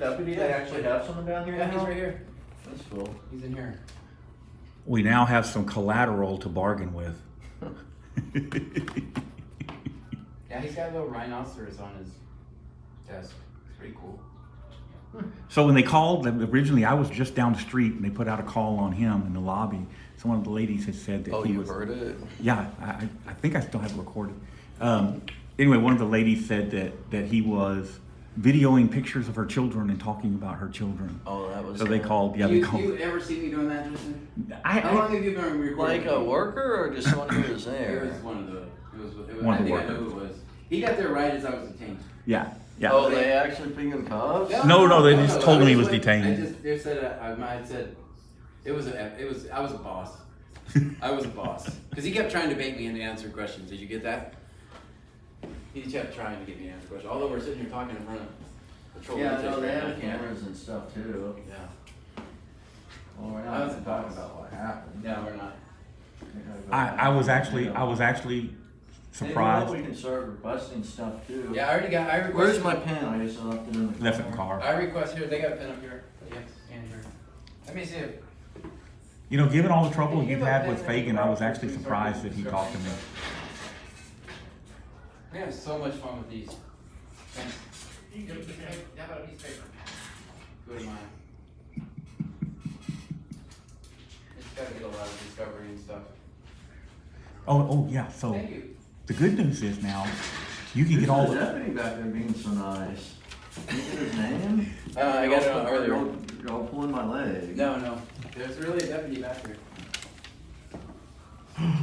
deputy? They actually have someone down here? Yeah, now? he's right here. That's cool. He's in here. We now have some collateral to bargain with. Yeah, he's got a little rhinoceros on his desk. It's pretty cool. So when they called, originally I was just down the street and they put out a call on him in the lobby. So one of the ladies had said that he was... Oh, you heard it? Yeah, I think I still have it recorded. Anyway, one of the ladies said that he was videoing pictures of her children and talking about her children. Oh, that was... So they called, yeah, you, they called. You ever see me doing that, Justin? How long have you been recording? Like a worker or just someone who was there? It was one of the... One I of the think I workers. know who it was. He got there right as I was detained. Yeah, yeah. Oh, they actually put you in cuffs? No, they just told him he was detained. They said I said I was a boss. I was a boss because he kept trying to bait me into answering questions. Did you get that? He kept trying to get me to answer questions. Although we're sitting here talking in front of patrol. Yeah, no, they have cameras and stuff too. Yeah. Well, we're not even talking about what happened. No, we're not. I was actually surprised. We can start requesting stuff too. Yeah, I requested. Where's my pen? I just left it in the car. Left it in the car. I request here. They got a pen up here. Yes, and here. Let me see it. You know, given all the trouble you've had with Fagan, I was actually surprised that he talked to me. We have so much fun with these. Thanks. You can how about a piece of paper? Go to mine. It's gotta get a lot of discovery and stuff. Oh yeah. So Thank you. the good news is now you can Who's get all the the. deputy back there being so nice? Can you get his name? I got it on earlier. You're all pulling my leg. No. There's really a deputy back here.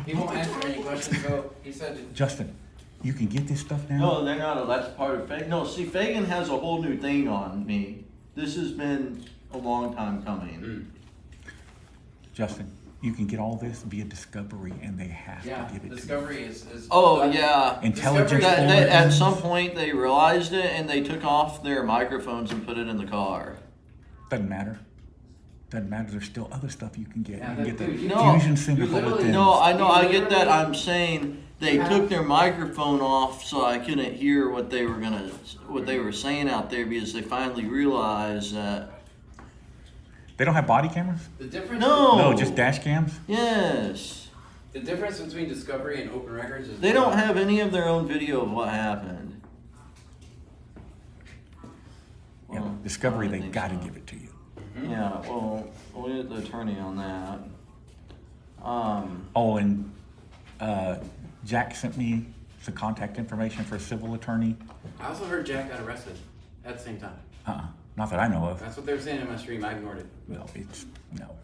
He won't answer any questions though. He said Justin, you can get this stuff now. No, they're not. That's part of Fagan. No, see, Fagan has a whole new thing on me. This has been a long time coming. Justin, you can get all this via Discovery, and they have to give it Discovery to you. is Oh, yeah. Intelligence. At some point, they realized it, and they took off their microphones and put it in the car. Doesn't matter. Doesn't matter. There's still other stuff you can get. Yeah, You can get the dude, fusion center you literally- bulletins. No, I know, I get that. I'm saying they took their microphone off so I couldn't hear what they were saying out there because they finally realized that. They don't have body cameras? The difference. No. No, just dash cams? Yes. The difference between Discovery and Open Records is They don't have any of their own video of what happened. Yeah, Well, Discovery, I they think got to so. give it to you. Yeah, well, we'll get the attorney on that. Oh, and Jack sent me some contact information for a civil attorney. I also heard Jack got arrested at the same time. Not that I know of. That's what they were saying in my stream. I ignored it. Well, it's no.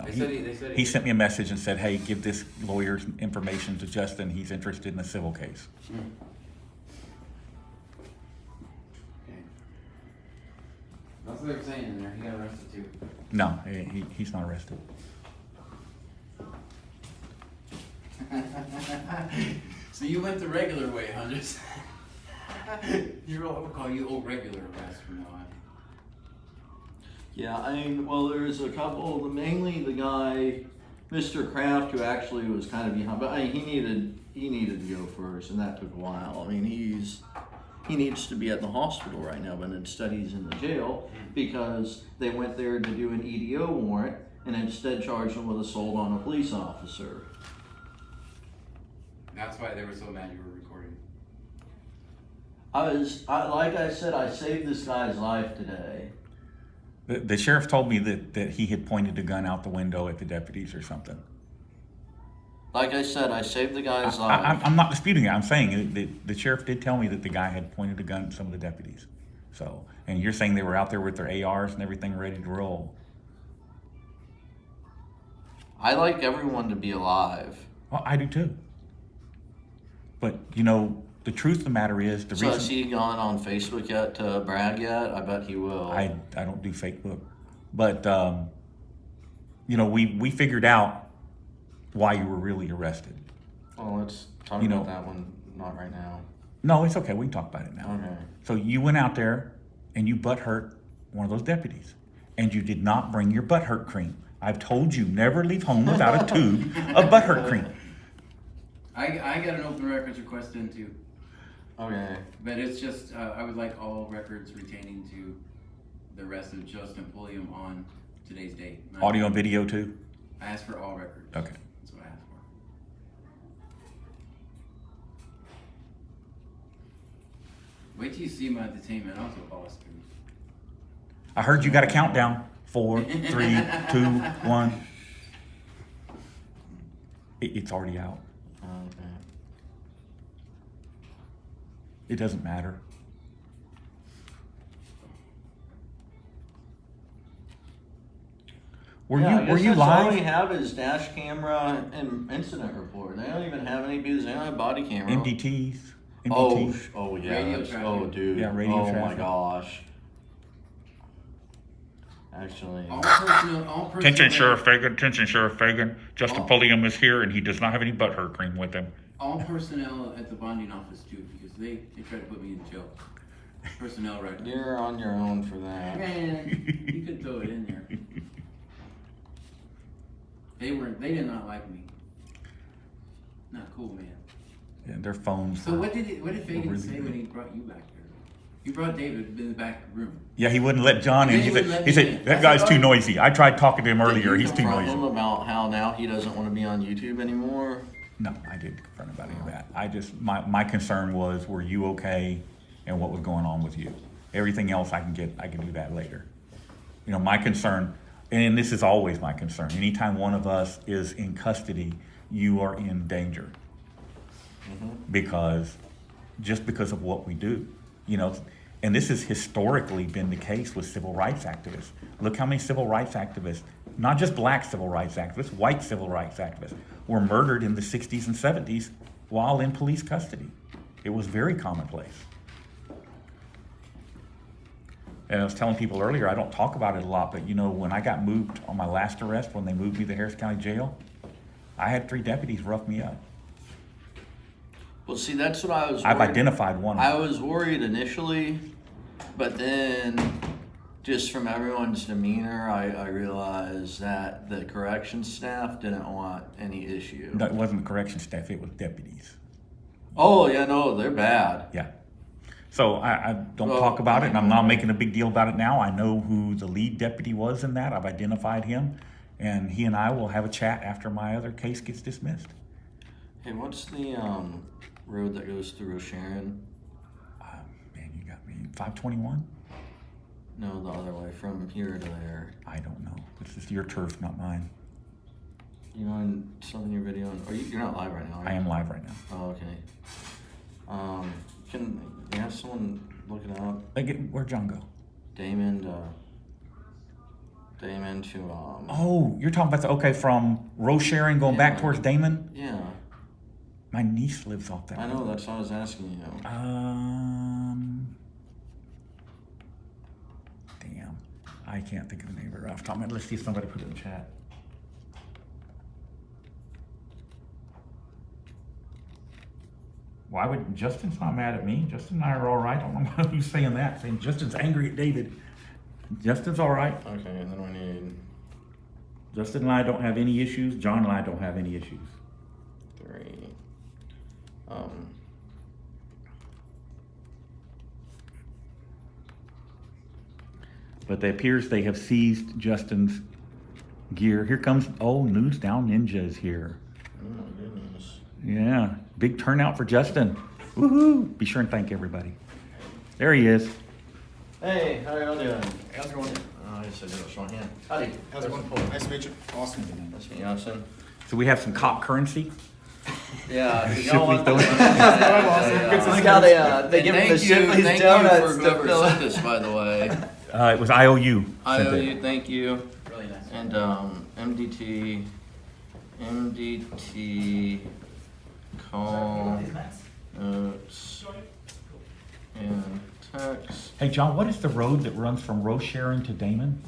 They said He sent me a message and said, "Hey, give this lawyer's information to Justin. He's interested in a civil case." Okay. That's what they were saying in there. He got arrested too. No, he's not arrested. So you went the regular way, huh? Just we'll call you old regular arrest from now on. Yeah, I mean, well, there's a couple, mainly the guy, Mr. Kraft, who actually was kind of behind, but I mean, he needed to go first, and that took a while. I mean, he needs to be at the hospital right now, but instead he's in the jail because they went there to do an EDO warrant and instead charged him with assault on a police officer. That's why they were so mad you were recording. Like I said, I saved this guy's life today. The sheriff told me that he had pointed a gun out the window at the deputies or something. Like I said, I saved the guy's life. I'm not disputing it. I'm saying the sheriff did tell me that the guy had pointed a gun at some of the deputies. So, and you're saying they were out there with their ARs and everything ready to roll. I like everyone to be alive. Well, I do too. But, you know, the truth of the matter is the So reason... has he gone on Facebook yet to brag yet? I bet he will. I don't do Facebook. But, you know, we figured out why you were really arrested. Well, let's talk You about know- that one. Not right now. No, it's okay. We can talk about it now. Okay. So you went out there and you butt hurt one of those deputies. And you did not bring your butt hurt cream. I've told you never leave home without a tube of butt hurt cream. I got an open records request in too. Okay. But it's just, I would like all records retaining to the arrest of Justin Pulliam on today's date. Audio and video too? I asked for all records. Okay. That's what I asked for. Wait till you see my detainment. I was a boss, dude. I heard you got a countdown. 4, 3, 2, 1. It's already out. Okay. It doesn't matter. Were Yeah, I you guess that's live? all we have is dash camera and incident report. They don't even have any because they don't have body camera. MDTs. Oh, MDTs. oh yeah. Radio that's- traffic. Oh, dude. Yeah, radio oh my traffic. gosh. Actually. All personnel. Attention, Sheriff Fagan. Attention, Sheriff Fagan. Justin Oh. Pulliam is here, and he does not have any butthurt cream with him. All personnel at the bonding office too, because they tried to put me in jail. Personnel record. You're on your own for that. Man, you could throw it in there. They did not like me. Not cool, man. Yeah, their phones. So what did Fagan really say good. when he brought you back there? You brought David in the back room. Yeah, he wouldn't let John in. Yeah, He he wouldn't said, let he me said in. that I guy's said, too "Oh." noisy. I tried talking to him Did earlier. you He's too confront noisy. him about how now he doesn't want to be on YouTube anymore? No, I didn't confront him about any of that. I just, my concern was, were you okay, and what was going on with you? Everything else I can do that later. You know, my concern, and this is always my concern, anytime one of us is in custody, you are in danger. Because, just because of what we do, you know, and this has historically been the case with civil rights activists. Look how many civil rights activists, not just black civil rights activists, white civil rights activists, were murdered in the 60s and 70s while in police custody. It was very commonplace. And I was telling people earlier, I don't talk about it a lot, but you know, when I got moved on my last arrest, when they moved me to Harris County Jail, I had 3 deputies rough me up. Well, see, that's what I was I've worried. identified one of I them. was worried initially, but then just from everyone's demeanor, I realized that the corrections staff didn't want any issue. No, it wasn't the correction staff, it was deputies. Oh, yeah, no, they're bad. Yeah. So I don't Well, talk about it, and I'm not making a big deal about it now. I know who the lead deputy was in that. I've identified him, and he and I will have a chat after my other case gets dismissed. Hey, what's the road that goes through Sharon? Man, you got me. 521? No, the other way, from here to there. I don't know. This is your turf, not mine. You on something you're videoing? You're not live right now, are I you? am live right now. Oh, okay. Can you have someone look it up? Where'd John go? Damon to Oh, you're talking about from Rose Sharon going back Yeah. towards Damon? yeah. My niece lives off that I know, road. that's what I was asking you. Damn. I can't think of the name of it off the top of my head. Let's see if somebody put it in the chat. Why would Justin's not mad at me? Justin and I are all right. I don't know who's saying that. Saying Justin's angry at David. Justin's all right. Okay, and then we need Justin and I don't have any issues. John and I don't have any issues. 3. But it appears they have seized Justin's gear. Here comes, News Down Ninja is here. Oh my goodness. Yeah, big turnout for Justin. Woohoo! Be sure and thank everybody. There he is. Hey, how y'all doing? How's it going? Oh, I said it was wrong hand. Howdy. How's it going? Nice to meet you. Awesome. Nice to meet you, Austin. So we have some cop currency. Yeah, Should y'all we want throw it? Good Look how they give him thank the you, Shipley's thank donuts you for to whoever fill sent it. this, by the way. It was IOU. I sent owe it. you, thank you. Really nice. And MDT, call notes and text. Hey John, what is the road that runs from Rose Sharon to Damon?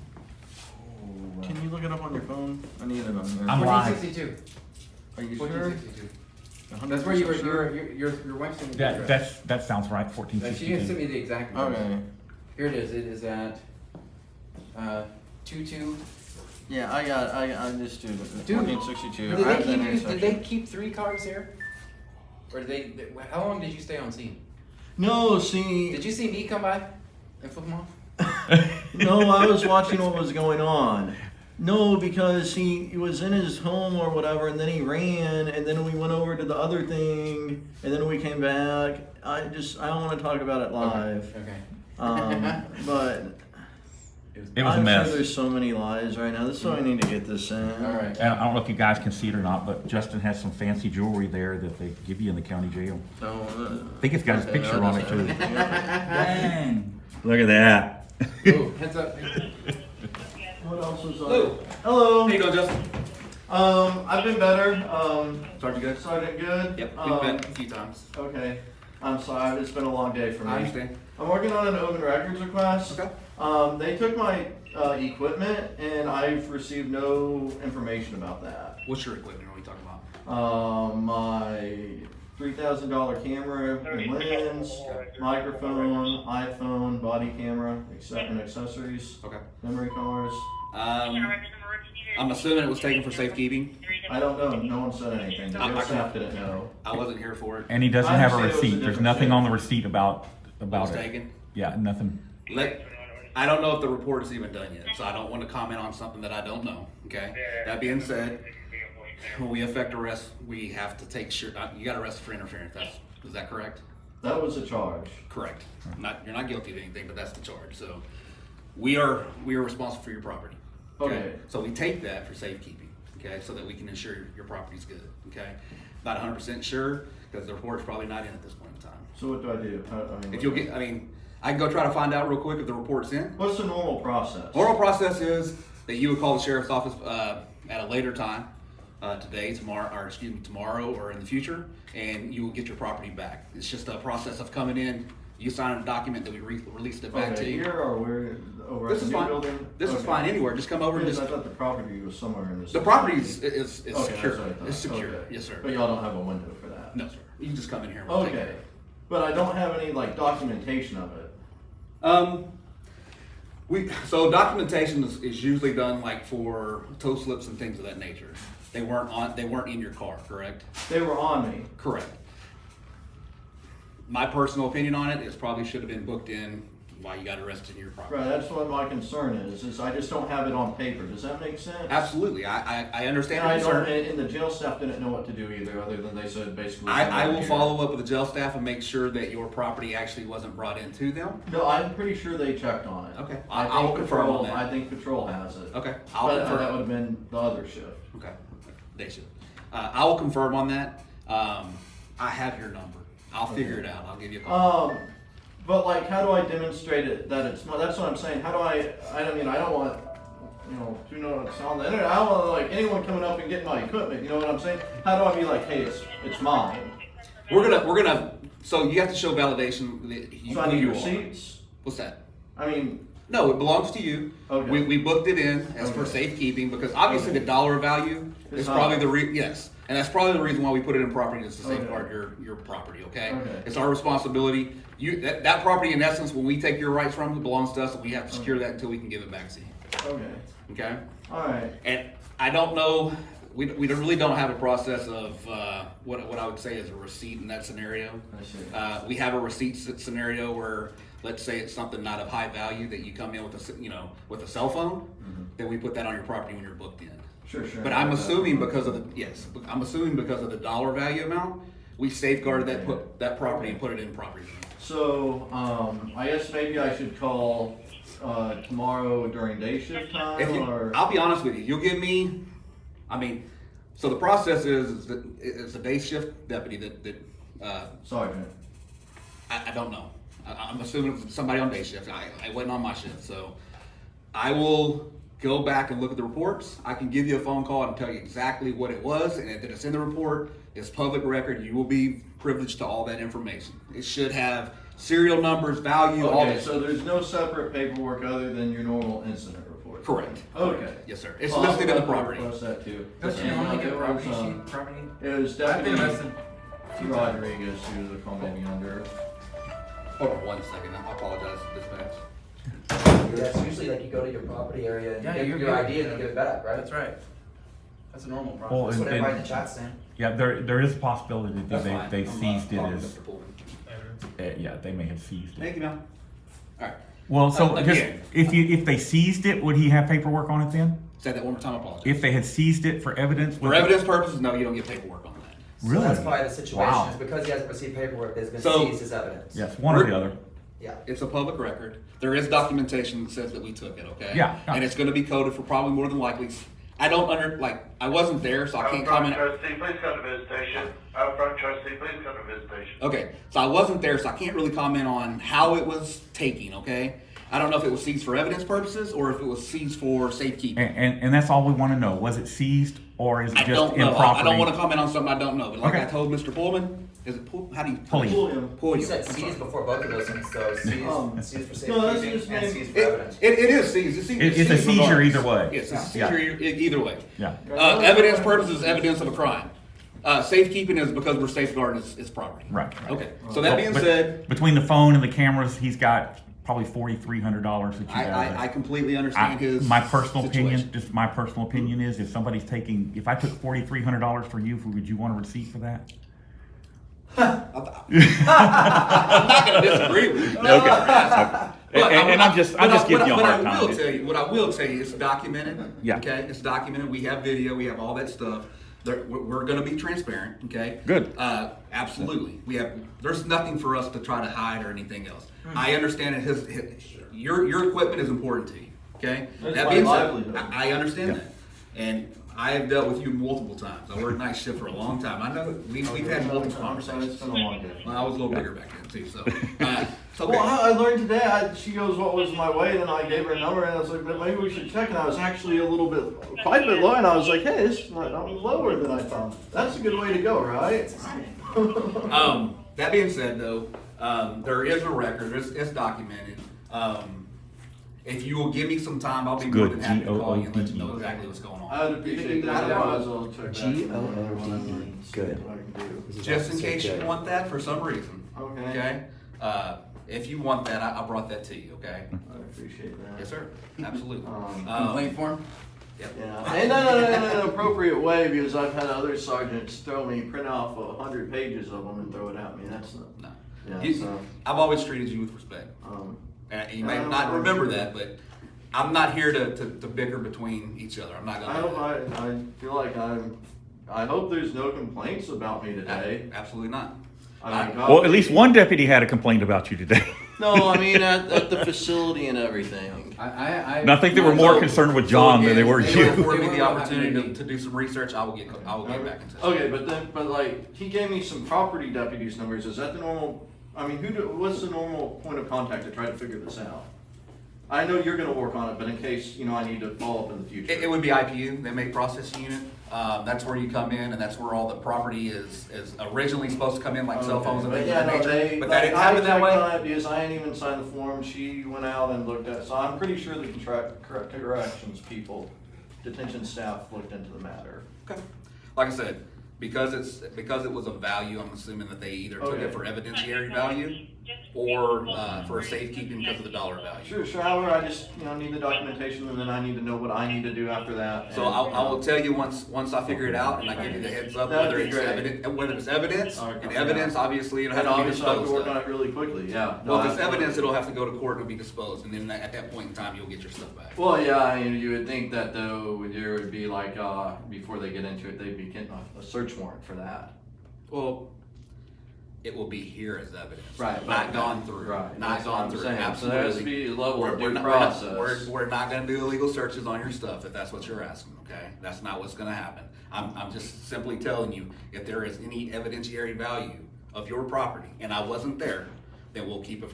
Can you look it up on your phone? I need it on here. I'm live. 1462. Are you sure? 1462. That's where you were. 100% Your wife sent me the address. That sounds right. She sent 1462. me the exact address. Okay. Here it is. It is at 22. Yeah, I just do it. Dude, 1462. Did I have the did they intersection. keep 3 cars here? Or did they? How long did you stay on scene? No, see. Did you see me come by and flip them off? No, I was watching what was going on. No, because he was in his home or whatever, and then he ran, and then we went over to the other thing, and then we came back. I don't want to talk about it live. Okay. But It was a I'm mess. sure there's so many lies right now. This is why I need to get this in. All right. And I don't know if you guys can see it or not, but Justin has some fancy jewelry there that they give you in the county jail. I think it's got his Okay, picture no, on it too. that's- Dang. Look at that. Ooh, heads up. What else was on? Lou. Hello. How you doing, Justin? I've been better. Sergeant good? Sergeant good. Yep, we've been a few times. Okay. I'm sorry. It's been a long day for me. I understand. I'm working on an open records request. Okay. They took my equipment, and I've received no information about that. What's your equipment? What are we talking about? My $3,000 camera and lens, microphone, iPhone, body camera, and accessories, Okay. memory cards. I'm assuming it was taken for safekeeping. I don't know. No one said anything. The I- jail I- staff didn't know. I wasn't here for it. And he doesn't I have a understand it was a receipt. There's different nothing shift. on the receipt about It was it. taken. Yeah, nothing. I don't know if the report is even done yet, so I don't want to comment on something that I don't know. Okay. That being said, when we effect arrest, we have to take you got arrested for interference. Is that correct? That was a charge. Correct. You're not guilty of anything, but that's the charge. So we are responsible for your property. Okay. So we take that for safekeeping. Okay. So that we can ensure your property's good. Okay. Not 100% sure because the report's probably not in at this point in time. So what do I do? I can go try to find out real quick if the report's in. What's the normal process? Normal process is that you would call the sheriff's office at a later time, tomorrow or in the future, and you will get your property back. It's just a process of coming in. You sign a document that we released it back to Okay, you. here or where? Over This at is the new fine. building? This is Okay. fine anywhere. Just come over and Because just. I thought the property was somewhere in this. The property is Okay, secure. that's what I thought. It's secure. Okay. Yes, sir. But y'all don't have a window for that. No, sir. You can just come in here. And we'll take Okay, it. but I don't have any like documentation of it. So documentation is usually done like for tow slips and things of that nature. They weren't in your car, correct? They were on me. Correct. My personal opinion on it is probably should have been booked in while you got arrested in your property. Right, that's what my concern is I just don't have it on paper. Does that make sense? Absolutely, I understand And your concern. and the jail staff didn't know what to do either, other than they said basically. I will follow up with the jail staff and make sure that your property actually wasn't brought into them. No, I'm pretty sure they checked on it. Okay. I I will think confirm Patrol, on that. I think Patrol has it. Okay, But confirm. that would have been the other shift. Okay, they should. I will confirm on that. I have your number. I'll figure it out. I'll give you a call. But like, how do I demonstrate it that it's my, that's what I'm saying. How do I don't want, to know it's on the internet. I don't want like anyone coming up and getting my equipment, you know what I'm saying? How do I be like, hey, it's mine? We're gonna. So you have to show validation that you. So I who need you are. receipts? What's that? I mean, No, it belongs to you. Okay. We booked it in as for Okay. safekeeping because obviously Okay. the dollar value It's is high. probably yes, and that's probably the reason why we put it in property is to Okay. safeguard your property. Okay? Okay. It's our responsibility. That property in essence, when we take your rights from it, belongs to us, and we have to secure that until we can give it back to you. okay. Okay? Alright. And I don't know. We really don't have a process of what I would say is a receipt in that scenario. I see. We have a receipt scenario where, let's say it's something not of high value that you come in with a cell phone, then we put that on your property when you're booked in. Sure. But I'm assuming because of the dollar value amount, we safeguarded that property and put it in property. So, I guess maybe I should call, tomorrow during day shift time, or? I'll be honest with you, you'll give me. So the process is that it's a day shift deputy that Sergeant. I don't know. I'm assuming it was somebody on day shift. I wasn't on my shift, so I will go back and look at the reports. I can give you a phone call and tell you exactly what it was, and if it's in the report, it's public record. You will be privileged to all that information. It should have serial numbers, value, all Okay, that. so there's no separate paperwork other than your normal incident report? Correct. Okay. Yes, sir. It's Well, listed in the I'll property. request that too. Don't you normally get property sheet, property? It was I've been Deputy arrested. Rodriguez who was the call maybe under. Hold on 1 second. I apologize, dispatch. Yeah, it's usually like you go to your property area and Yeah, you you're give your good. ID and you give it back, right? That's right. That's a normal process. Well, That's what and- everybody in the chat's saying. Yeah, there is a possibility that That's fine. they I'm, seized it talking as, to Mr. Pullman. yeah, they may have seized it. Thank you, ma'am. All right. Well, so just, Again. if they seized it, would he have paperwork on it then? Say that one more time, I apologize. If they had seized it for evidence? For evidence purposes, no, you don't get paperwork on that. So Really? that's probably the situation, Wow. is because he hasn't received paperwork, there's been So- seized as evidence. Yes, one or the other. Yeah. It's a public record. There is documentation that says that we took it, okay? Yeah. And it's gonna be coded for probably more than likely. I don't I wasn't there, so I can't comment. Trustee, please come to visitation. Out front, trustee, please come to visitation. Okay, so I wasn't there, so I can't really comment on how it was taken, okay? I don't know if it was seized for evidence purposes or if it was seized for safekeeping. And that's all we want to know. Was it seized or is it I just don't know. improperty? I don't want to comment on something I don't know. But like Okay. I told Mr. Pullman, is it Pull? How do you? Pulliam. Pulliam. Pulliam. You said I'm sorry. seized before both of those things, so seized for No, that's safekeeping just and maybe- seized for evidence. It is seized. It's It's a seized seizure regardless. either way. Yes, it's a Yeah. seizure either way. Yeah. Evidence purposes, evidence of a crime. Safekeeping is because we're safeguarding his property. Right. Okay. So that being But said, between the phone and the cameras, he's got probably $4,300 that you have. I completely understand his. My personal situation. opinion, just my personal opinion is, if somebody's taking, if I took $4,300 for you, would you want a receipt for that? I'm not going to disagree with you. Okay. But And I'm just giving you a hard time. What I will tell you, it's documented. Yeah. Okay, it's documented. We have video. We have all that stuff. We're going to be transparent. Okay. Good. Absolutely. There's nothing for us to try to hide or anything else. Hmm. I understand that your equipment is important to you. Okay. That's That my being said, livelihood. I understand Yeah. that, and I have dealt with you multiple times. I worked night shift for a long time. I know we've had multiple conversations. It's been a long day. Well, I was a little bigger back then too. So, it's okay. Well, I learned today. She goes, "What was my weight?" And I gave her a number, and I was like, "But maybe we should check." And I was actually quite a bit low. And I was like, "Hey, it's not lower than I thought." That's a good way to go, right? That being said, though, there is a record. It's documented. If you will give me some time, I'll be more than happy to call you and let you know exactly what's going on. I would appreciate that. Otherwise, I'll check back. G-O-O-D-E. Good. What I can do. Just in case you want that for some reason. Okay. Okay. If you want that, I brought that to you. Okay. I appreciate that. Yes, sir. Absolutely. Complaint form? Yep. Yeah, and not in an appropriate way, because I've had other sergeants throw me, print off 100 pages of them and throw it at me. That's not. No. Yeah. You- So. I've always treated you with respect. And you may not remember that, but I'm not here to bicker between each other. I'm not I gonna. hope I feel like I hope there's no complaints about me today. Absolutely not. I mean, God- Well, at least one deputy had a complaint about you today. No, I mean at the facility and everything. And I think they were more concerned with John than they were If you. you afford me the opportunity to do some research, I will get back in touch. Okay, but like he gave me some property deputies numbers. Is that the normal? I mean, what's the normal point of contact to try to figure this out? I know you're going to work on it, but in case I need to follow up in the future. It would be IPU, the inmate processing unit. That's where you come in, and that's where all the property is originally supposed to come in, like cell phones and But things yeah, of that no, nature. they. But that didn't I happen that checked way. on it because I ain't even signed the form. She went out and looked at. So I'm pretty sure the corrections people, detention staff looked into the matter. Okay. Like I said, because it was of value, I'm assuming that they either took Okay. it for evidentiary value or for safekeeping because of the dollar value. Sure. However, I just need the documentation, and then I need to know what I need to do after that. So I will tell you once I figure it out, and I give you the heads up That'd whether be it's great. evidence, Okay. and evidence obviously it'll have And to be obviously I have to disposed work on of. it really quickly. Yeah. Well, if it's absolutely. evidence, it'll have to go to court and it'll be disposed, and then at that point in time, you'll get your stuff back. Well, yeah, I mean, you would think that though, there would be like, before they get into it, they'd be getting a search warrant for that. Well, it will be here as evidence, Right. Not gone through, Right. not That's what gone I'm through. saying. So Absolutely. there has to be a level of due not- process. We're not going to do illegal searches on your stuff if that's what you're asking. Okay, that's not what's going to happen. I'm just simply telling you, if there is any evidentiary value of your property, and I wasn't there, then we'll keep it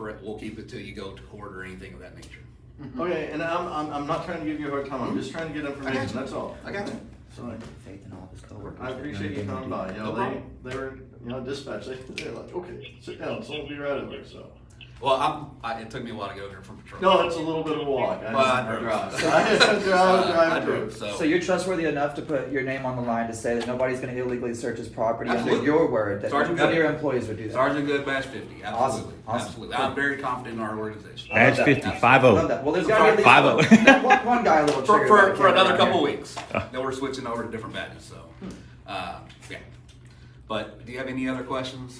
till you go to court or anything of that nature. Okay, and I'm not trying to give you a hard time. I'm just trying to get information. That's all. I got you. So Faith in all his coworkers. I appreciate you coming by. No problem. They were dispatched. They're like, okay, sit down. Someone will be right over. So. Well, it took me a while to go here from patrol. No, it's a little bit of a walk. Well, I drove. drive. I I drove. So, So you're trustworthy enough to put your name on the line to say that nobody's going to illegally search his property under Absolutely. your word, that Sergeant none of Good. your employees would do that. Sergeant Good, Badge 50. Absolutely. Awesome. Absolutely. I'm very confident in our organization. I love Badge that. 50, I 5-0. love that. Well, there's got to be Five-oh. at least one guy a little For, triggered for, about for another camera couple here. weeks. Then we're switching over to different badges. So, yeah. But do you have any other questions?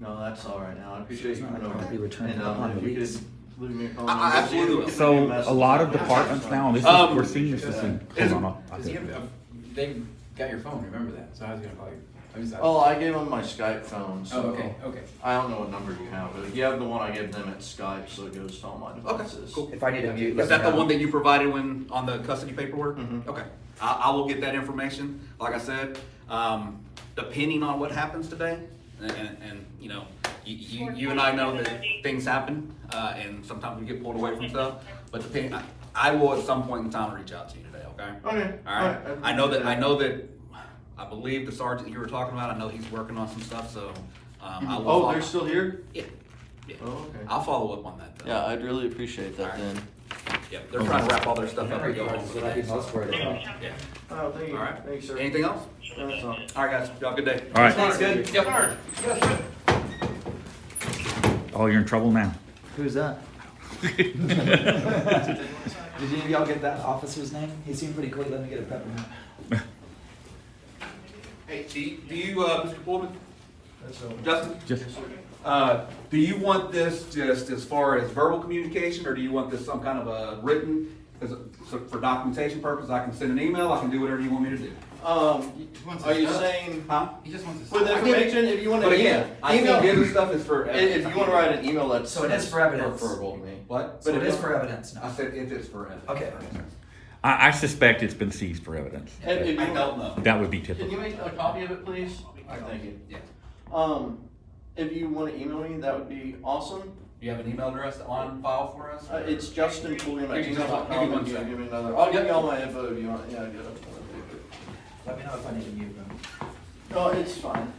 No, that's all right now. I appreciate It's you not like coming I'll over. be returning And upon if you release. could leave me a call. I absolutely will. So a lot of departments now, this is, we're seeing this as a, hold on, I'll Does do he it. have, they got your phone, remember that, so I was gonna call you. I was- Oh, I gave him my Skype phone, so. Oh, okay, okay. I don't know what number you have, but you have the one I gave them at Skype, so it goes to all my devices. cool. If I need to mute, Is let that me the know. one that you provided when, on the custody paperwork? Mhm. Okay, I will get that information, like I said, depending on what happens today, and, you know, you and I know that things happen, and sometimes we get pulled away from stuff, but depending, I will at some point in time reach out to you today, okay? Okay. Alright, I know that, I believe the sergeant you were talking about, I know he's working on some stuff, so, I will. Oh, follow- they're still here? Yeah, yeah. Oh, okay. I'll follow up on that though. Yeah, I'd really appreciate that Alright. then. Yeah, they're trying to wrap all their stuff up and Memory go home. cards is what I'd be most worried about. Yeah, Oh, thank you. alright. Thanks, sir. Anything else? That's all. Alright guys, y'all have a good day. All right. Thanks, good. Yep. Oh, you're in trouble now. Who's that? Did any of y'all get that officer's name? He seemed pretty cool. Let me get a peppermint. Hey, do you, Mr. Pullman, That's all. Justin? Just, Do you want this just as far as verbal communication, or do you want this some kind of a written, so for documentation purposes, I can send an email, I can do whatever you want me to do? Are you saying, Huh? He just wants to. with information, if you want to But again, I email, think this stuff is for. if you want to write an email, that's. So it is for evidence. Preferable to me. What? So But it if is you- for evidence I now. said if it's for evidence. Okay. I suspect it's been seized for evidence. If you I want- don't know. That would be Can you typical. make a copy of it, please? I thank you. Yeah. If you want to email me, that would be awesome. Do you have an email address on file for us? It's Justin Pulliam at Give me one gmail.com. If you second. give me another, I'll give you all my info if you want. Yeah, I get it. Let me know if I need to mute them. No, it's fine.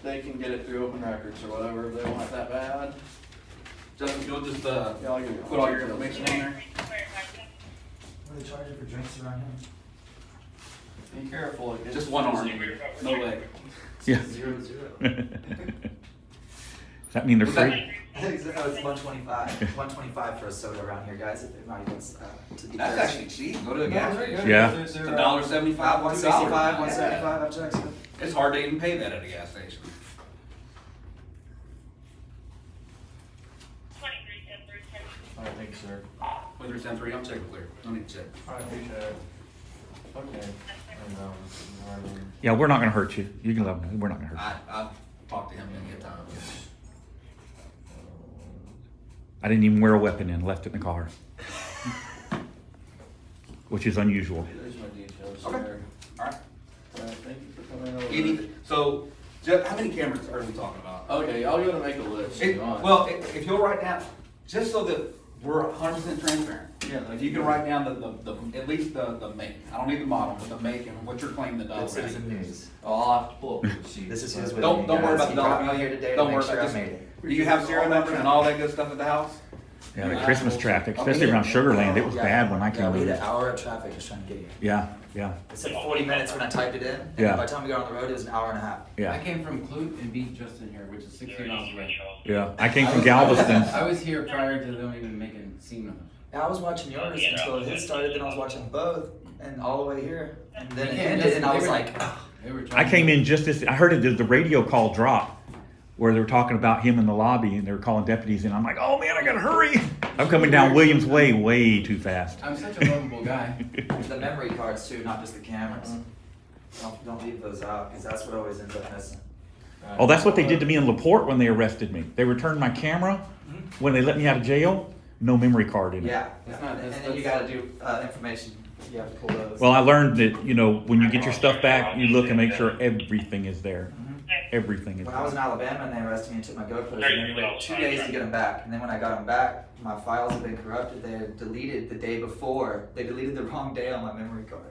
They can get it through open records or whatever if they want it that bad. Justin, if you'll just, Yeah, I'll give you. put all your information in there. What are they charging for drinks around here? Be careful. It gets Just one arm, busy. no leg. Yeah. 0-0. Does that mean they're What's that? free? It's 125. 125 for a soda around here, guys. If anybody wants to be That's actually cheap, go to a gas station. Yeah. It's $1.75, $2. 165, Yeah. 175. I've checked. It's hard to even pay that at a gas station. 23 Alright, thanks, sir. Whether it's M3, I'm checking clear, no need to check. Alright, appreciate it. Okay. And, Yeah, we're not gonna hurt you. You can let them know. We're not gonna hurt you. I've talked to him many a time. I didn't even wear a weapon in, left it in the car. Which is unusual. There's my details. Okay. There. Alright. Alright, thank you for coming over. So, how many cameras are we talking about? Okay, I'll go to make a list. if you want. Well, if you'll write down, just so that we're 100% transparent. Yeah, If you can write down the at least the make, I don't need the model, but the make and what you're claiming the dollar That's value. Citizen News. I'll have to pull up the receipt. This is who's with Don't me, worry guys. about the He dollar brought me value. here today to Don't make worry sure about I this. made it. Do you have serial numbers and all that good stuff at the house? Yeah, the Christmas traffic, especially around Sugar Land, it was bad when I Yeah, came we over. had an hour of traffic just trying to get here. Yeah, yeah, It said 40 minutes when I typed it in. And Yeah. by the time we got on the road, it was an hour and a half. I yeah, came from Clute and beat Justin here, which is 60 miles away. yeah. I came from I Galveston. was here prior to them even making scene of it. And I was watching yours until his started, then I was watching both, and all the way here. And then it Yeah, ended, and I was they were- like, "Ugh." They were I trying came to- in just as, I heard the radio call drop where they were talking about him in the lobby and they were calling deputies and I'm like, oh man, I gotta hurry. I'm coming down Williams Way way too fast. I'm such a lovable guy. the memory cards too, not just the cameras. Don't leave those out, because that's what always ends up missing. Oh, that's what they did to me in LaPorte when they arrested me. They returned my camera when they let me out of jail, no memory card in it. Yeah, That's not- and that's- then you gotta do information, you have to pull those. Well, I learned that, you know, when you get your stuff back, you look and make sure everything is there. Everything is When I was in there. Alabama and they arrested me and took my GoPros, and then it waited 2 days to get them back. And then when I got them back, my files had been corrupted. They had deleted the day before. They deleted the wrong day on my memory card.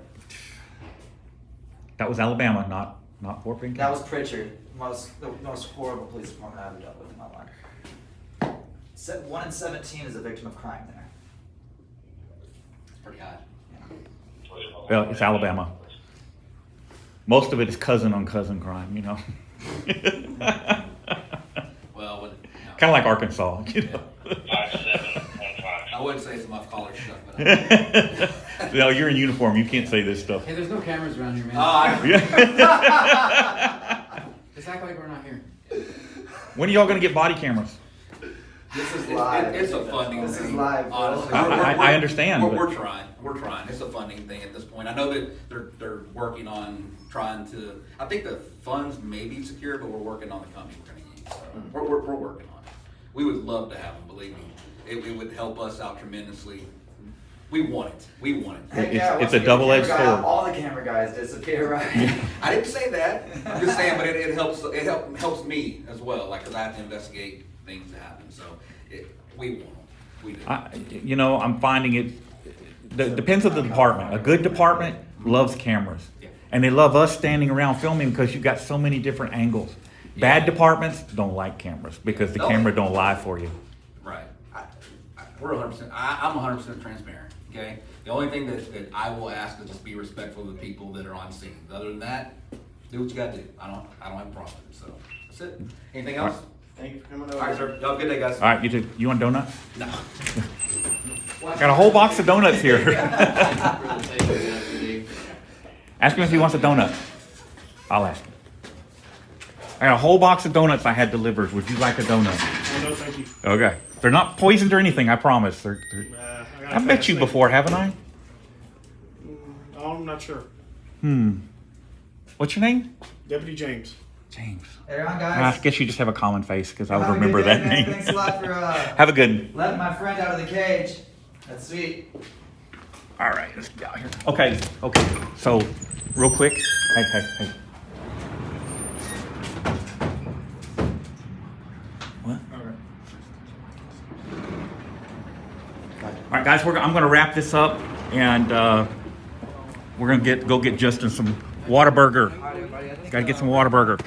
That was Alabama, not Fort Bend. That was Pritchard, the most horrible police department I've ever dealt with in my life. 1 in 17 is a victim of crime there. It's pretty high. Well, it's Alabama. Most of it is cousin on cousin crime, you know. Well, Kind of like Arkansas, you know. I wouldn't say some off-collar stuff, but. No, you're in uniform. You can't say this stuff. Hey, there's no cameras around here, man. Yeah. Just act like we're not here. When are y'all gonna get body cameras? This is live. It's a funding thing. This is live, bro. Honestly, I understand, but- We're trying. We're trying. It's a funding thing at this point. I know that they're working on trying to. I think the funds may be secure, but we're working on the company we're going to use. So we're working on it. We would love to have them. Believe me, it would help us out tremendously. We want it. We want it. Heck It's- yeah, it's once a we get double-edged the camera guy out, sword. All the camera guys disappear, right? I didn't say that. I'm just saying, but it helps. It helps me as well. Like, cause I have to investigate things that happen. So we want them. We do. You know, I'm finding it depends on the department. A good department loves cameras. Yeah. And they love us standing around filming because you've got so many different angles. Bad Yeah. departments don't like cameras because the No. camera don't lie for you. Right. We're 100%. I'm 100% transparent. Okay. The only thing that I will ask is just be respectful of the people that are on scene. Other than that, do what you got to do. I don't have a problem with it. So that's it. Anything else? Thank you for coming All over. right, sir. Y'all have a good day, guys. All right, you too. You want a donut? No. Got a whole box of donuts here. For the sake of the activity. Ask him if he wants a donut. I'll ask him. I got a whole box of donuts I had delivered. Would you like a donut? Oh, no, thank you. Okay. They're not poisoned or anything, I promise. I I've met you before, haven't I? I'm not sure. What's your name? Deputy James. James. Later on, I guys. guess you just have a common face because I would Have a good remember day, that man. name. Thanks a lot for Have a good one. letting my friend out of the cage. That's sweet. All right, let's get out here. Okay. So, real quick. Hey. What? All right, guys. I'm going to wrap this up, and we're going to go get Justin some Whataburger. Got to get some Whataburger.